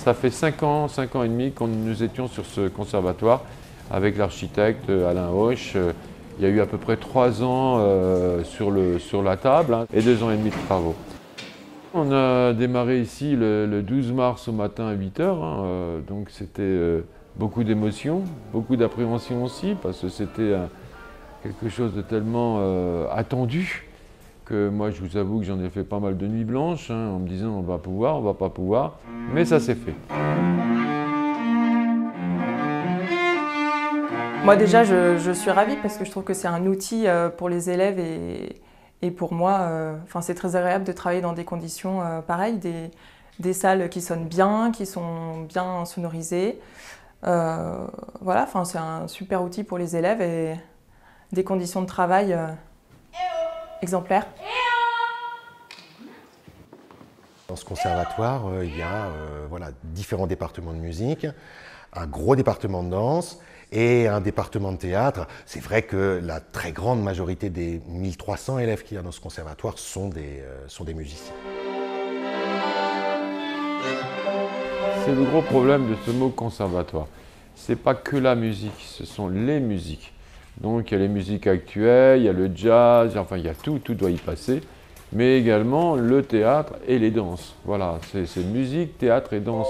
Ça fait 5 ans et demi que nous étions sur ce conservatoire avec l'architecte Alain Hoche. Il y a eu à peu près 3 ans sur la table et 2 ans et demi de travaux. On a démarré ici le 12 mars au matin à 8 h, donc c'était beaucoup d'émotions, beaucoup d'appréhension aussi, parce que c'était quelque chose de tellement attendu que moi je vous avoue que j'en ai fait pas mal de nuits blanches, en me disant on va pouvoir, on va pas pouvoir, mais ça s'est fait. Moi déjà je suis ravie parce que je trouve que c'est un outil pour les élèves et pour moi, c'est très agréable de travailler dans des conditions pareilles, des salles qui sonnent bien, qui sont bien sonorisées. Voilà, c'est un super outil pour les élèves et des conditions de travail exemplaires. Dans ce conservatoire, il y a différents départements de musique, un gros département de danse et un département de théâtre. C'est vrai que la très grande majorité des 1300 élèves qu'il y a dans ce conservatoire sont des musiciens. C'est le gros problème de ce mot conservatoire. C'est pas que la musique, ce sont les musiques. Donc il y a les musiques actuelles, il y a le jazz, enfin il y a tout doit y passer. Mais également le théâtre et les danses. Voilà, c'est musique, théâtre et danse.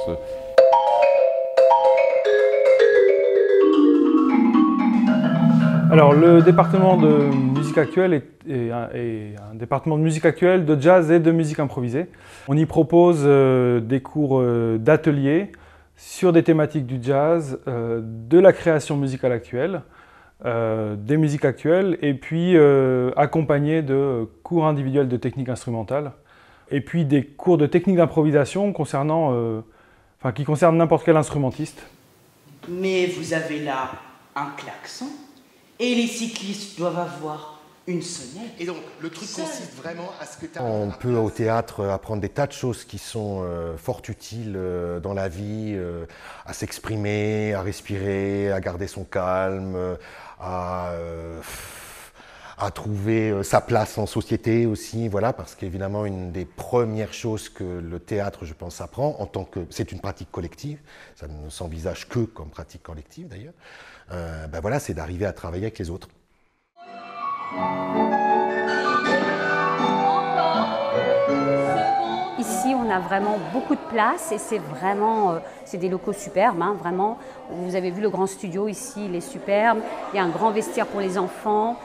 Alors le département de musique actuelle est un département de musique actuelle, de jazz et de musique improvisée. On y propose des cours d'atelier sur des thématiques du jazz, de la création musicale actuelle, des musiques actuelles et puis accompagné de cours individuels de technique instrumentale et puis des cours de technique d'improvisation qui concernent n'importe quel instrumentiste. Mais vous avez là un klaxon et les cyclistes doivent avoir une sonnette. Et donc le truc consiste vraiment à ce que on peut au théâtre apprendre des tas de choses qui sont fort utiles dans la vie, à s'exprimer, à respirer, à garder son calme, à trouver sa place en société aussi, voilà, parce qu'évidemment une des premières choses que le théâtre, je pense, apprend, c'est une pratique collective, ça ne s'envisage que comme pratique collective d'ailleurs, c'est d'arriver à travailler avec les autres. Ici, on a vraiment beaucoup de place et c'est des locaux superbes, vraiment. Vous avez vu le grand studio ici, il est superbe. Il y a un grand vestiaire pour les enfants,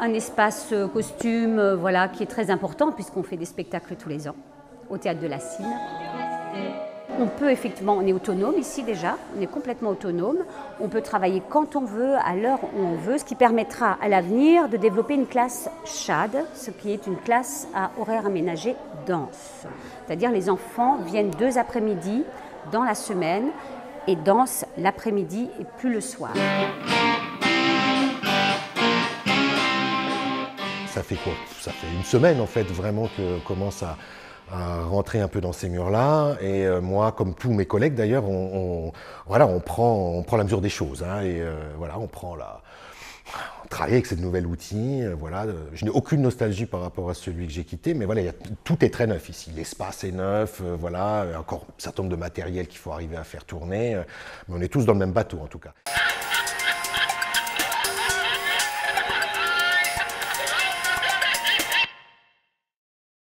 un espace costume, qui est très important puisqu'on fait des spectacles tous les ans au Théâtre de la Cine. On est autonome ici déjà, on est complètement autonome. On peut travailler quand on veut, à l'heure où on veut, ce qui permettra à l'avenir de développer une classe CHAD, ce qui est une classe à horaire aménagé danse. C'est-à-dire les enfants viennent 2 après-midi dans la semaine et dansent l'après-midi et plus le soir. Ça fait quoi? Ça fait une semaine en fait vraiment que commence à rentrer un peu dans ces murs-là. Et moi, comme tous mes collègues d'ailleurs, on prend la mesure des choses. On travaille avec ce nouvel outil. Je n'ai aucune nostalgie par rapport à celui que j'ai quitté, mais tout est très neuf ici. L'espace est neuf, encore un certain nombre de matériel qu'il faut arriver à faire tourner. Mais on est tous dans le même bateau en tout cas.